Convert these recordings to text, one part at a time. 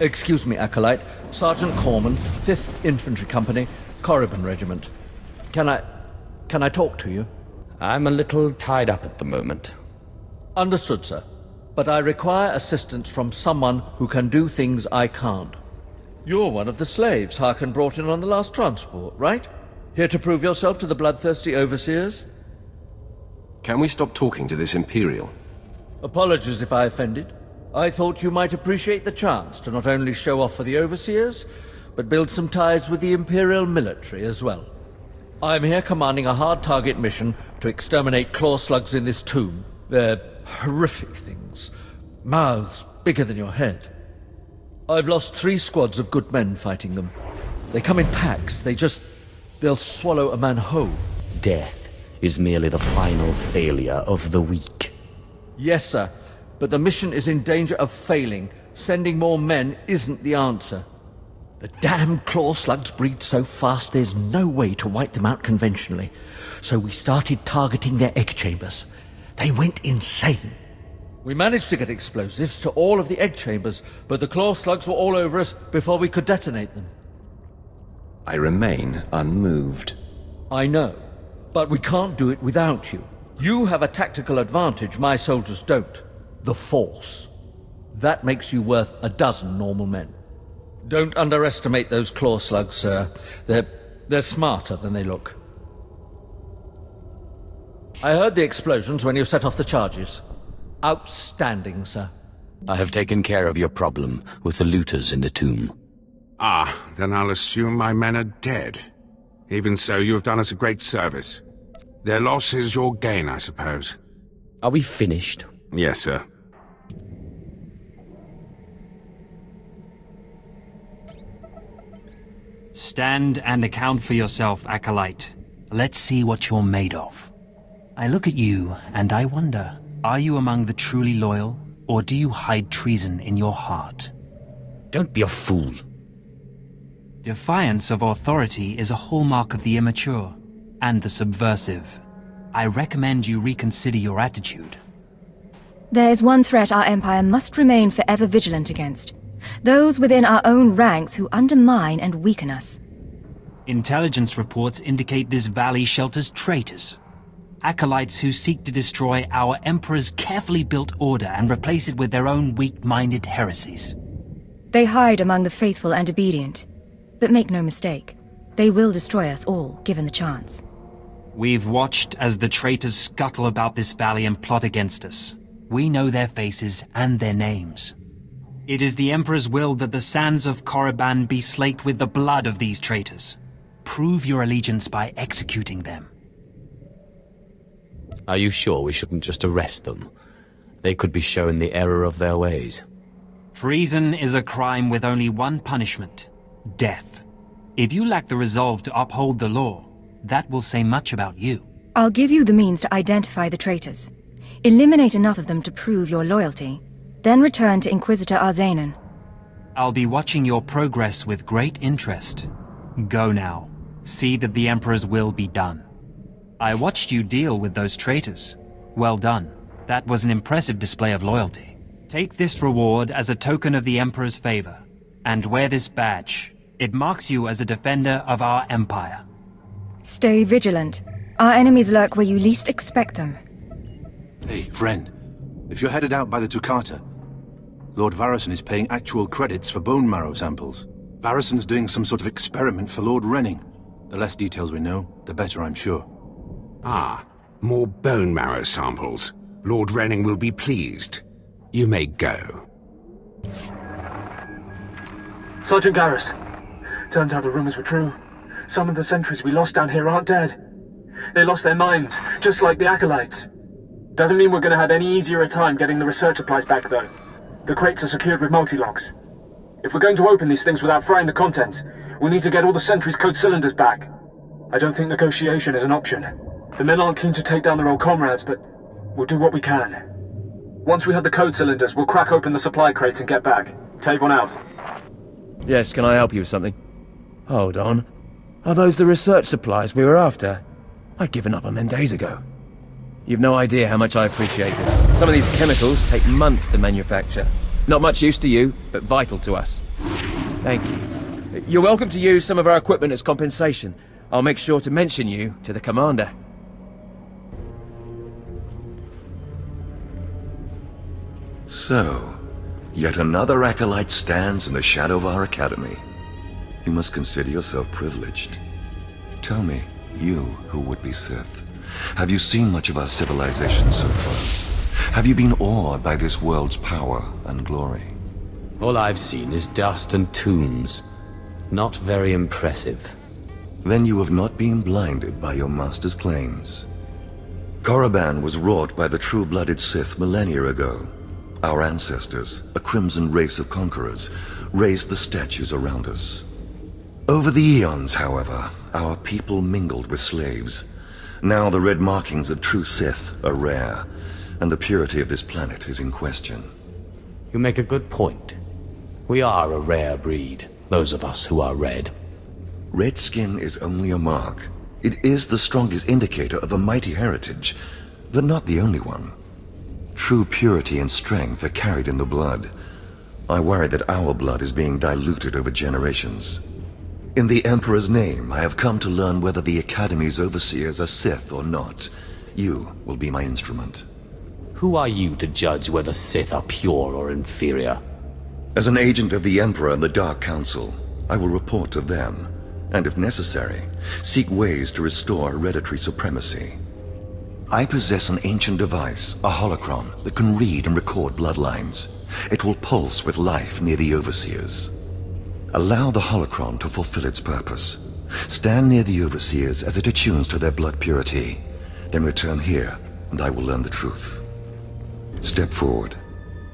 Excuse me, Acolyte. Sergeant Corman, 5th Infantry Company, Korriban Regiment. Can I talk to you? I'm a little tied up at the moment. Understood, sir. But I require assistance from someone who can do things I can't. You're one of the slaves Harkin brought in on the last transport, right? Here to prove yourself to the bloodthirsty overseers? Can we stop talking to this Imperial? Apologies if I offended. I thought you might appreciate the chance to not only show off for the overseers, but build some ties with the Imperial military as well. I'm here commanding a hard target mission to exterminate claw slugs in this tomb. They're horrific things. Mouths bigger than your head. I've lost 3 squads of good men fighting them. They come in packs. They'll swallow a man whole. Death is merely the final failure of the weak. Yes, sir. But the mission is in danger of failing. Sending more men isn't the answer. The damn claw slugs breed so fast there's no way to wipe them out conventionally. So we started targeting their egg chambers. They went insane. We managed to get explosives to all of the egg chambers, but the claw slugs were all over us before we could detonate them. I remain unmoved. I know, but we can't do it without you. You have a tactical advantage my soldiers don't. The Force. That makes you worth a dozen normal men. Don't underestimate those claw slugs, sir. They're smarter than they look. I heard the explosions when you set off the charges. Outstanding, sir. I have taken care of your problem with the looters in the tomb. Ah, then I'll assume my men are dead. Even so, you have done us a great service. Their loss is your gain, I suppose. Are we finished? Yes, sir. Stand and account for yourself, Acolyte. Let's see what you're made of. I look at you, and I wonder, are you among the truly loyal, or do you hide treason in your heart? Don't be a fool. Defiance of authority is a hallmark of the immature, and the subversive. I recommend you reconsider your attitude. There is one threat our Empire must remain forever vigilant against. Those within our own ranks who undermine and weaken us. Intelligence reports indicate this valley shelters traitors. Acolytes who seek to destroy our Emperor's carefully built order and replace it with their own weak-minded heresies. They hide among the faithful and obedient. But make no mistake, they will destroy us all, given the chance. We've watched as the traitors scuttle about this valley and plot against us. We know their faces and their names. It is the Emperor's will that the sands of Korriban be slaked with the blood of these traitors. Prove your allegiance by executing them. Are you sure we shouldn't just arrest them? They could be shown the error of their ways. Treason is a crime with only one punishment: death. If you lack the resolve to uphold the law, that will say much about you. I'll give you the means to identify the traitors. Eliminate enough of them to prove your loyalty. Then return to Inquisitor Arzanan. I'll be watching your progress with great interest. Go now. See that the Emperor's will be done. I watched you deal with those traitors. Well done. That was an impressive display of loyalty. Take this reward as a token of the Emperor's favor, and wear this badge. It marks you as a defender of our Empire. Stay vigilant. Our enemies lurk where you least expect them. Hey, friend. If you're headed out by the tuk'ata, Lord Varison is paying actual credits for bone marrow samples. Varison's doing some sort of experiment for Lord Renning. The less details we know, the better, I'm sure. Ah, more bone marrow samples. Lord Renning will be pleased. You may go. Sergeant Garrus. Turns out the rumors were true. Some of the sentries we lost down here aren't dead. They lost their minds, just like the Acolytes. Doesn't mean we're going to have any easier a time getting the research supplies back, though. The crates are secured with multi-locks. If we're going to open these things without frying the contents, we'll need to get all the sentries' code cylinders back. I don't think negotiation is an option. The men aren't keen to take down their old comrades, but we'll do what we can. Once we have the code cylinders, we'll crack open the supply crates and get back. Tavon out. Yes, can I help you with something? Hold on. Are those the research supplies we were after? I'd given up on them days ago. You've no idea how much I appreciate this. Some of these chemicals take months to manufacture. Not much use to you, but vital to us. Thank you. You're welcome to use some of our equipment as compensation. I'll make sure to mention you to the commander. So, yet another acolyte stands in the shadow of our academy. You must consider yourself privileged. Tell me, you who would be Sith, have you seen much of our civilization so far? Have you been awed by this world's power and glory? All I've seen is dust and tombs. Not very impressive. Then you have not been blinded by your master's claims. Korriban was wrought by the true-blooded Sith millennia ago. Our ancestors, a crimson race of conquerors, raised the statues around us. Over the eons, however, our people mingled with slaves. Now the red markings of true Sith are rare, and the purity of this planet is in question. You make a good point. We are a rare breed, those of us who are red. Red skin is only a mark. It is the strongest indicator of a mighty heritage, but not the only one. True purity and strength are carried in the blood. I worry that our blood is being diluted over generations. In the Emperor's name, I have come to learn whether the Academy's overseers are Sith or not. You will be my instrument. Who are you to judge whether Sith are pure or inferior? As an agent of the Emperor and the Dark Council, I will report to them, and if necessary, seek ways to restore hereditary supremacy. I possess an ancient device, a holocron, that can read and record bloodlines. It will pulse with life near the overseers. Allow the holocron to fulfill its purpose. Stand near the overseers as it attunes to their blood purity. Then return here, and I will learn the truth. Step forward.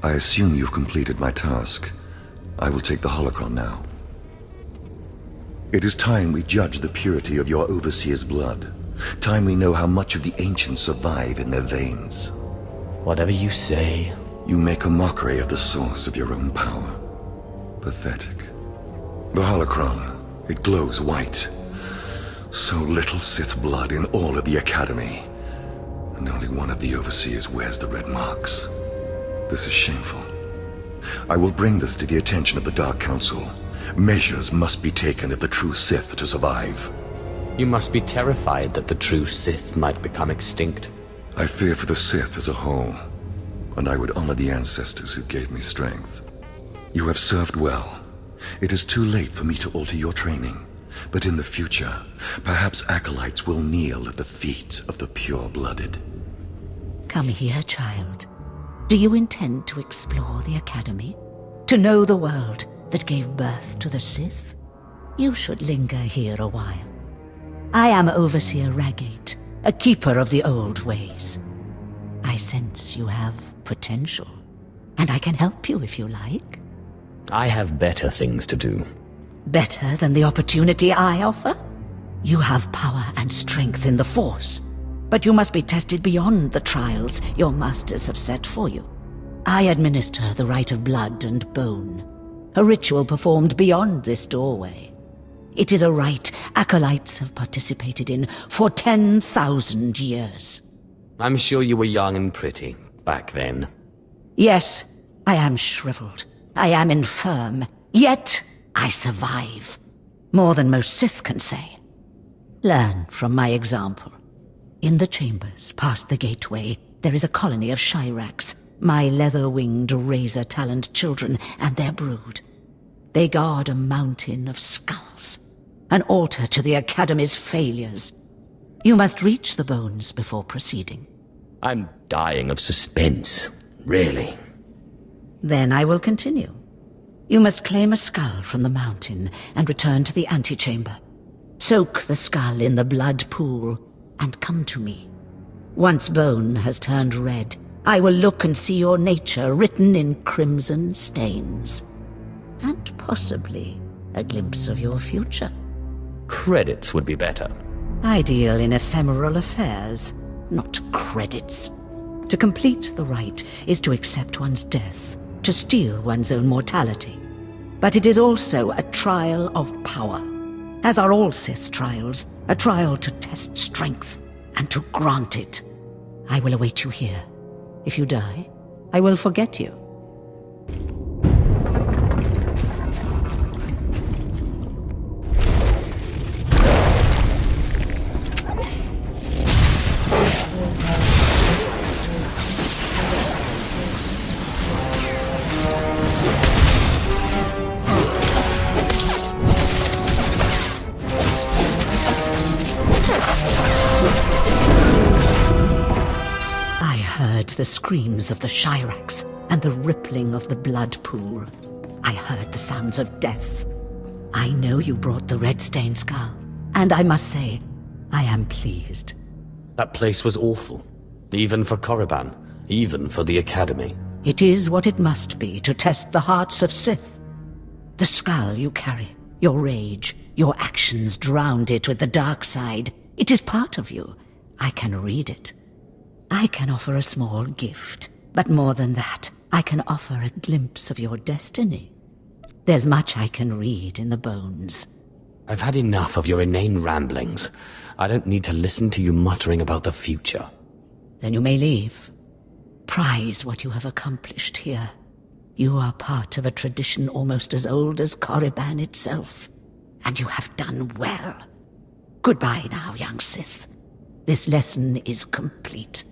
I assume you've completed my task. I will take the holocron now. It is time we judge the purity of your overseer's blood. Time we know how much of the ancients survive in their veins. Whatever you say. You make a mockery of the source of your own power. Pathetic. The holocron, it glows white. So little Sith blood in all of the Academy. And only one of the overseers wears the red marks. This is shameful. I will bring this to the attention of the Dark Council. Measures must be taken if the true Sith to survive. You must be terrified that the true Sith might become extinct. I fear for the Sith as a whole, and I would honor the ancestors who gave me strength. You have served well. It is too late for me to alter your training, but in the future, perhaps acolytes will kneel at the feet of the pure-blooded. Come here, child. Do you intend to explore the Academy? To know the world that gave birth to the Sith? You should linger here a while. I am Overseer Ragate, a keeper of the old ways. I sense you have potential, and I can help you if you like. I have better things to do. Better than the opportunity I offer? You have power and strength in the Force, but you must be tested beyond the trials your masters have set for you. I administer the rite of blood and bone, a ritual performed beyond this doorway. It is a rite acolytes have participated in for 10,000 years. I'm sure you were young and pretty back then. Yes, I am shriveled. I am infirm. Yet, I survive. More than most Sith can say. Learn from my example. In the chambers, past the gateway, there is a colony of Shyraks, my leather-winged, razor-taloned children and their brood. They guard a mountain of skulls, an altar to the Academy's failures. You must reach the bones before proceeding. I'm dying of suspense, really. Then I will continue. You must claim a skull from the mountain and return to the antechamber. Soak the skull in the blood pool and come to me. Once bone has turned red, I will look and see your nature written in crimson stains. And possibly a glimpse of your future. Credits would be better. I deal in ephemeral affairs, not credits. To complete the rite is to accept one's death, to steal one's own mortality. But it is also a trial of power. As are all Sith trials, a trial to test strength and to grant it. I will await you here. If you die, I will forget you. the screams of the Shirax and the rippling of the blood pool. I heard the sounds of death. I know you brought the red stained skull, and I must say, I am pleased. That place was awful. Even for Korriban. Even for the Academy. It is what it must be to test the hearts of Sith. The skull you carry, your rage, your actions drowned it with the dark side. It is part of you. I can read it. I can offer a small gift, but more than that, I can offer a glimpse of your destiny. There's much I can read in the bones. I've had enough of your inane ramblings. I don't need to listen to you muttering about the future. Then you may leave. Prize what you have accomplished here. You are part of a tradition almost as old as Korriban itself, and you have done well. Goodbye now, young Sith. This lesson is complete.